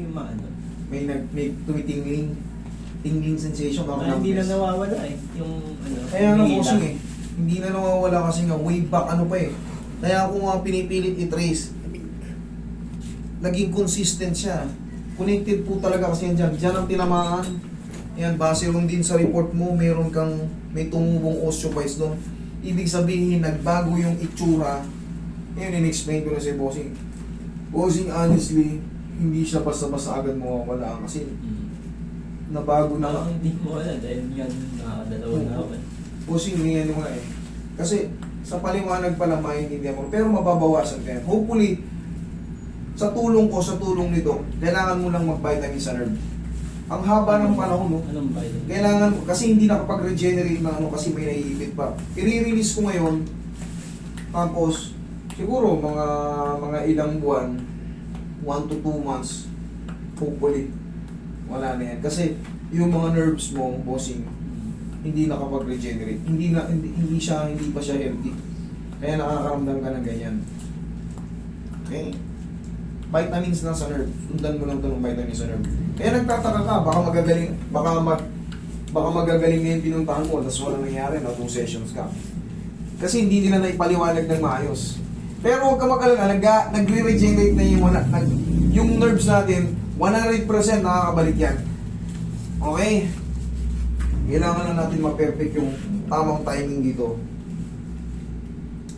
yung maano. May tumitingling. Tingling sensation. Hindi na nawawala eh. Yung ano. Kaya nga humihila. bossing eh. Hindi na nawawala kasi nga way back ano pa eh. Kaya ako nga pinipilit i-trace. Naging consistent siya. Connected po talaga kasi yan dyan. Dyan ang tinamaan. Yan, base rin din sa report mo, may tumubong osteophytes doon. Ibig sabihin, nagbago yung itsura. Yan, in-explain ko na si Bossing. Bossing, honestly, hindi siya basta-basta agad mawawala. Kasi, nabago na. Hindi mo wala dahil yan nakakadalawa na ako. Bossing, hindi mo nga eh. Kasi, sa paliwanag pa lang maintindihan mo. Pero mababawasan ka yan. Hopefully, sa tulong nito, kailangan mo lang mag-vitamin sa nerve. Ang haba ng panahon, no? Anong vitamin? Kailangan, kasi hindi nakapag-regenerate na ano, kasi may naiipit pa. I-release ko ngayon, tapos, siguro, mga ilang buwan, 1 to 2 months, hopefully, wala na yan. Kasi, yung mga nerves mo, bossing, hindi nakapag-regenerate. Hindi pa siya healthy. Kaya nakakaramdam ka ng ganyan. Okay? Vitamins na sa nerve. Sundan mo lang ito ng vitamins sa nerve. Kaya nagtataka ka, baka magagaling na yung pinuntahan mo, tapos walang nangyari na 2 sessions ka. Kasi hindi nila naipaliwanag ng maayos. Pero huwag ka mag-alala, nagre-regenerate na yung nerves natin, 100% nakakabalik yan. Okay? Kailangan na natin ma-perfect yung tamang timing dito.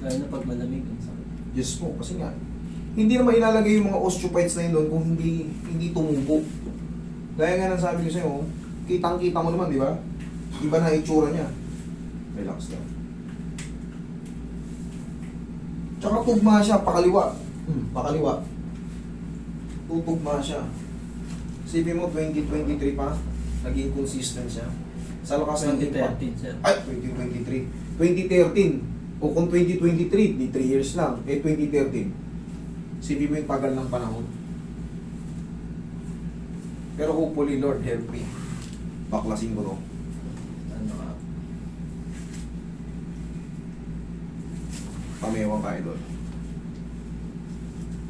Lalo na pag malamig ang sakit. Yes po, kasi nga, hindi naman ilalagay yung mga osteophytes na yun doon kung hindi tumubo. Gaya nga nang sabi ko sa'yo, kitang-kita mo naman, di ba? Iba na itsura niya. Relax lang. Tsaka tugma siya, pakaliwa. Pakaliwa. Tutugma siya. Sabi mo, 2023 pa, naging consistent siya. Sa lakas ng impact. 2013, sir. Ay, 2023. 2013. O kung 2023, di 3 years lang. 2013. Sabi mo yung tagal ng panahon. Pero hopefully, Lord, help me. Baklasin ko to. Ano ka? Pamewang ka, Idol.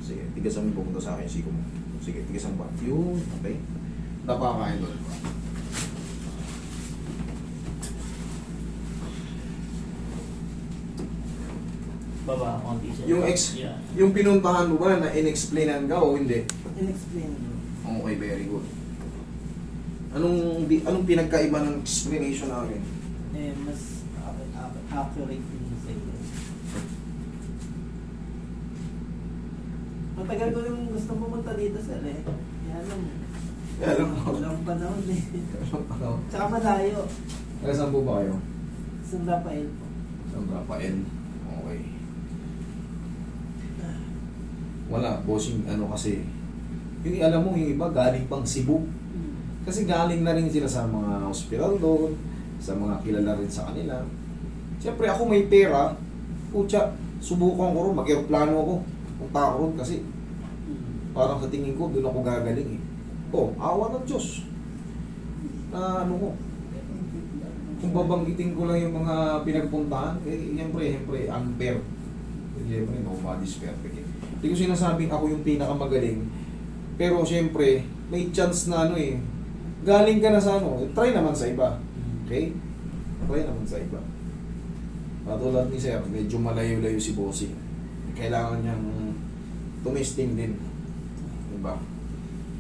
Sige, tigasan mo pumunta sa akin yung siko mo. Sige, tigasan ba? Yun, okay. Tapa ka, Idol. Baba, konti siya. Yeah. Yung pinuntahan mo ba na in-explainan ka o hindi? In-explain mo. Okay, very good. Anong pinagkaiba ng explanation namin? Eh, mas accurate yung sa iyo. Matagal ko rin gusto pumunta dito, sir eh. Yan lang. Alam mo. Walang panahon eh. Ano? Tsaka malayo. Kaya saan po ba kayo? San Rafael po. San Rafael. Okay. Wala, bossing ano kasi. Yung alam mo, yung iba galing pang Cebu. Kasi galing na rin sila sa mga hospital doon, sa mga kilala rin sa kanila. Siyempre ako may pera, putya, subukan ko rin, mag-aeroplano ako. Punta ako rin kasi parang sa tingin ko, doon ako gagaling eh. Oh, awa ng Diyos. Na ano ko, kung babanggitin ko lang yung mga pinagpuntahan, eh, siyempre, unfair. Siyempre, nobody's perfect eh. Hindi ko sinasabing ako yung pinakamagaling, pero siyempre, may chance na ano eh, galing ka na sa ano, try naman sa iba. Okay? Try naman sa iba. Patulad ni Sir, medyo malayo-layo si Bossing. Kailangan niyang tumesting din. Diba?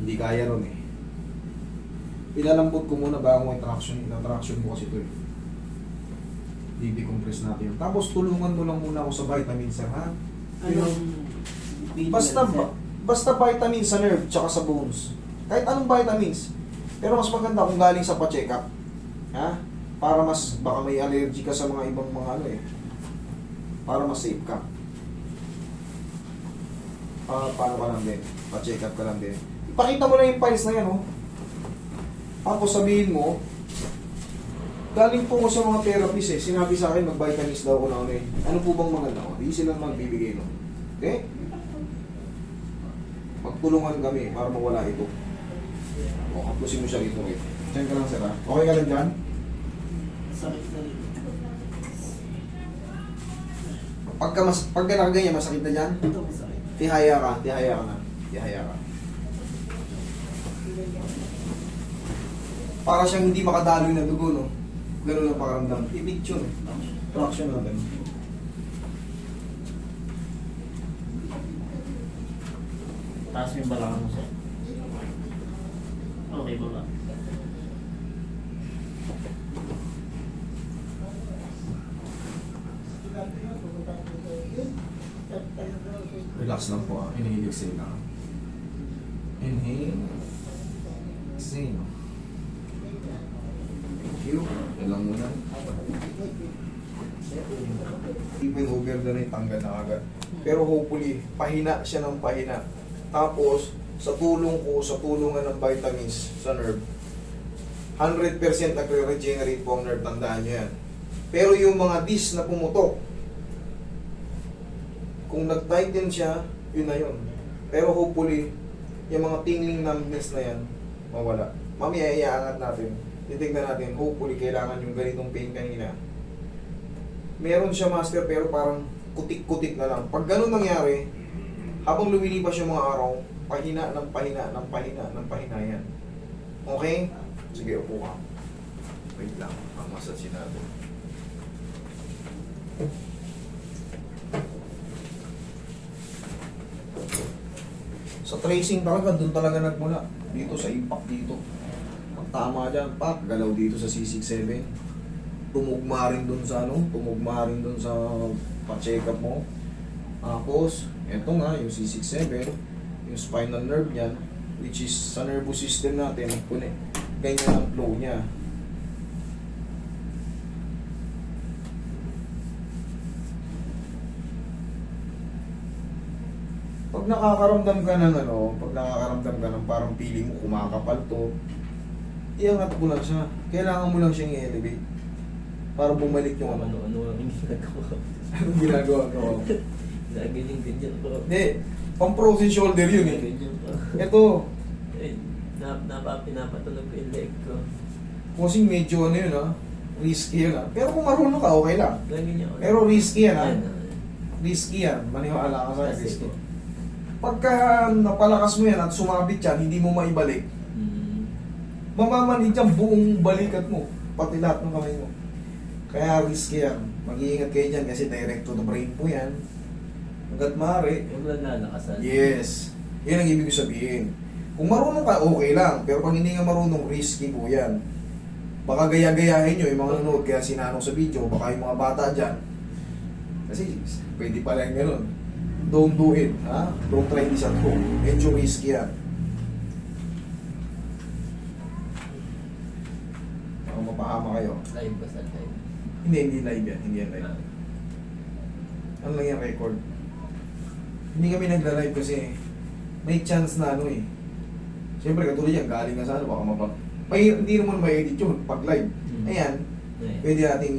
Hindi kaya ron eh. Ilalambot ko muna bago interaction mo kasi ito eh. I-decompress natin yun. Tapos tulungan mo lang muna ako sa vitamins, ha? Basta vitamins sa nerve tsaka sa bones. Kahit anong vitamins. Pero mas maganda kung galing sa pa-check up. Ha? Para mas, baka may allergy ka sa mga ibang mga ano eh. Para mas safe ka. Paano ka lang din? Pa-check up ka lang din. Ipakita mo na yung files na yan, oh. Tapos sabihin mo, galing po ko sa mga therapists eh. Sinabi sa akin, mag-vitamins daw ko na ano eh. Ano po bang mga na? Hindi sila magbibigay, no? Okay? Magtulungan kami para mawala ito. O, kapusin mo siya dito rin. Diyan ka lang, sir, ha? Okay ka lang dyan? Sakit na rin. Pagka nakaganyan, masakit na dyan? Ito masakit. Tihaya ka na. Tihaya ka. Para siyang hindi makadaloy na dugo, no? Ganun ang pakaramdam. I-picture. Traction natin. Taas mo yung balakang mo, sir. Okay ba ba? Relax lang po. Inhale, exhale lang. Inhale. Exhale. Thank you. Yan lang muna. Even over the night, tanggal na agad. Pero hopefully, pahina siya ng pahina. Tapos, sa tulong ko, sa tulungan ng vitamins sa nerve, 100% nagre-regenerate po ang nerve, tandaan nyo yan. Pero yung mga disc na pumutok, kung nag-tighten siya, yun na yun. Pero hopefully, yung mga tingling numbness na yan, mawala. Mamaya iaangat natin. Titignan natin, hopefully, kailangan yung ganitong pain kanina. Meron siya, master, pero parang kutik-kutik na lang. Pag ganun nangyari, habang lumilipas yung mga araw, pahina ng pahina ng pahina ng pahina yan. Okay? Sige, upo ka. Wait lang, ang massage natin. Sa tracing talaga, doon talaga nagmula. Dito sa impact dito. Pag tama dyan, pak, galaw dito sa C67. Tumugma rin doon sa tumugma rin doon sa pa-check up mo. Tapos, eto nga, yung C67, yung spinal nerve niyan, which is sa nervous system natin, ganyan ang flow niya. Pag nakakaramdam ka ng pag nakakaramdam ka ng parang feeling mo kumakapal to, iangat mo lang siya. Kailangan mo lang siyang i-elevate para bumalik yung Ano ang ginagawa? Anong ginagawa ko? Ganyan po. Hindi, pang-frozen shoulder yun eh. Ganyan po. Ito, Eh, pinapatunog ko yung leg ko. kasi medyo yun risky yun Pero kung marunong ka, okay lang. Ganyan ako. Pero risky yan Yan, Risky yan, maniwala ka sa Kasi risky. po. Pagka napalakas mo yan at sumabit yan, hindi mo maibalik, mamamanid yan buong balikat mo, pati lahat ng kamay mo. Kaya risky yan. Mag-iingat kayo dyan kasi direct to the brain po yan. Hanggat maaari. Yung lalakasan. Yes. Yan ang ibig sabihin. Kung marunong ka, okay lang. Pero pag hindi nga marunong, risky po yan. Baka gaya-gayahin nyo yung mga nanonood kaya sinanong sa video, baka yung mga bata dyan. Kasi pwede pala yung gano'n. Don't do it. Ha? Don't try this at home. Medyo risky yan. Baka mapahama kayo. Live ba sa live? Hindi live yan. Hindi yan live. Ano lang yung record? Hindi kami nagla-live kasi may chance na Siyempre katulad yan, galing nga sa baka hindi naman may edit yun pag live. Ayan, pwede natin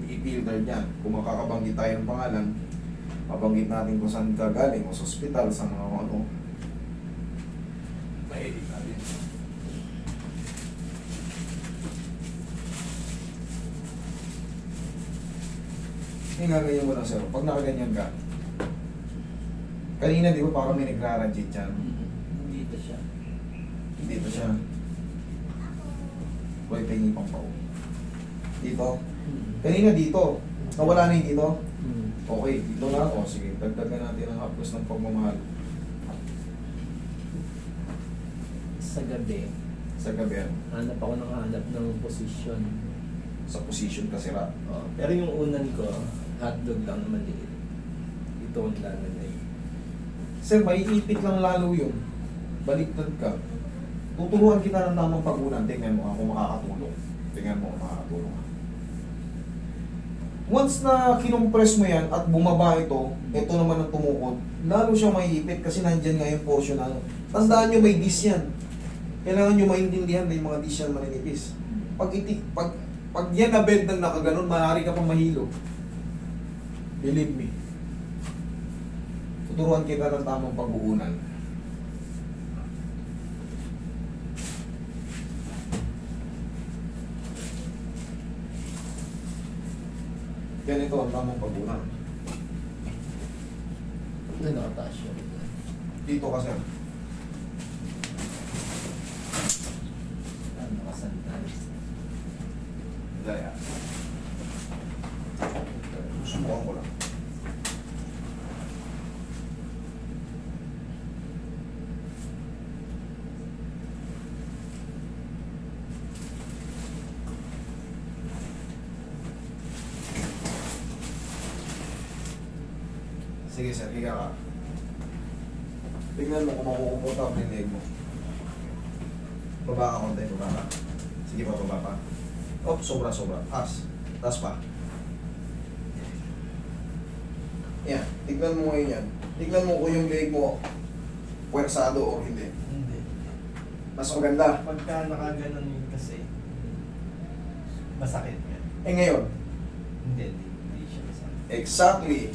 i-filter dyan. Kung makakabanggit tayo ng pangalan, mabanggit natin kung saan ka galing o sa hospital, sa mga may edit natin. Ganyan mo lang sir. Pag nakaganyan ka, kanina di ba parang may nagra-radiate dyan? Dito siya. Dito siya. Huwag tingin pang pao. Dito. Kanina dito. Nawala na yung dito. Okay, dito na. O sige, dagdagan natin ang haplos ng pagmamahal. Sa gabi, Sa gabi, hanap ako ng hanap ng position. sa position ka sira. Pero yung unan ko, hotdog lang na maliit. Ito ang lalagay. Sir, maiipit lang lalo yun. Baliktad ka. Tuturuan kita ng tamang pag-unan. Tingnan mo kung makakatulong. Tingnan mo kung makakatulong. Once na kinumpress mo yan at bumaba ito naman ang tumukod, lalo siyang maiipit kasi nandyan nga yung portion na tandaan nyo may disc yan. Kailangan nyo maintindihan na yung mga disc yan maninipis. Pag yan na-bend ng nakaganon, maaari ka pang mahilo. Believe me. Tuturuan kita ng tamang pag-uunan. Ganito ang tamang pag-uunan. Doon nakataas siya. Dito ka sir. Sige sir, higa ka. Tingnan mo kung makukumport up yung leg mo. Baba ka konti, baba ka. Sige pa, baba pa. Oh, sobra. Taas. Taas pa. Yan, tignan mo ngayon yan. Tignan mo kung yung leg mo puwersado o hindi. Hindi. Mas maganda. Pagka nakaganon yun kasi, masakit nga. Eh ngayon, Hindi siya masakit. exactly.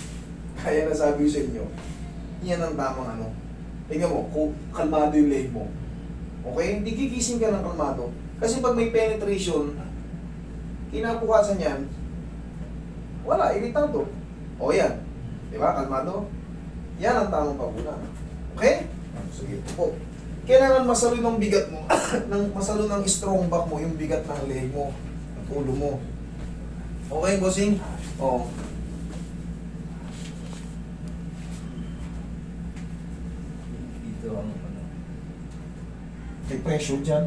Kaya nasabi ko sa inyo, yan ang tamang ano. Tingnan mo, kung kalmado yung leg mo. Okay? Hindi gigising ka ng kalmado. Kasi pag may penetration, kinabukasan yan, wala, iritado. O yan. Di ba? Kalmado. Yan ang tamang paguna. Okay? Sige po. Kailangan masalo ng bigat mo, masalo ng strong back mo, yung bigat ng leg mo, ng ulo mo. Okay, bossing? Oo. Dito ang ano. May pressure dyan.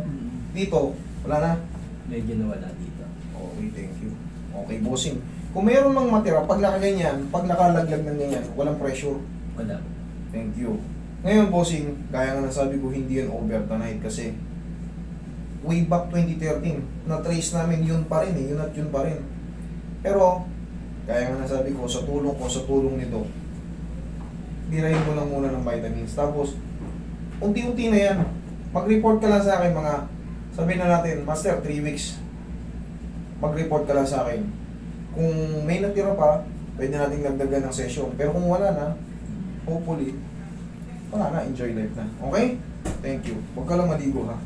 Dito, wala na. Medyo nawala dito. Okay, thank you. Okay, bossing. Kung mayroon mang matira, pag nakaganyan, pag nakalaglag ng ganyan, walang pressure. Wala. Thank you. Ngayon, bossing, gaya nga nasabi ko, hindi yan over the night kasi way back 2013, na-trace namin yun pa rin yun at yun pa rin. Pero, gaya nga nasabi ko, sa tulong nito, birahin mo lang muna ng vitamins. Tapos, unti-unti na yan. Mag-report ka lang sa akin mga, sabihin na natin, Master, 3 weeks. Mag-report ka lang sa akin. Kung may natira pa, pwede nating nagdagan ng session. Pero kung wala na, hopefully, wala na, enjoy life na. Okay? Thank you. Huwag ka lang maligo ha.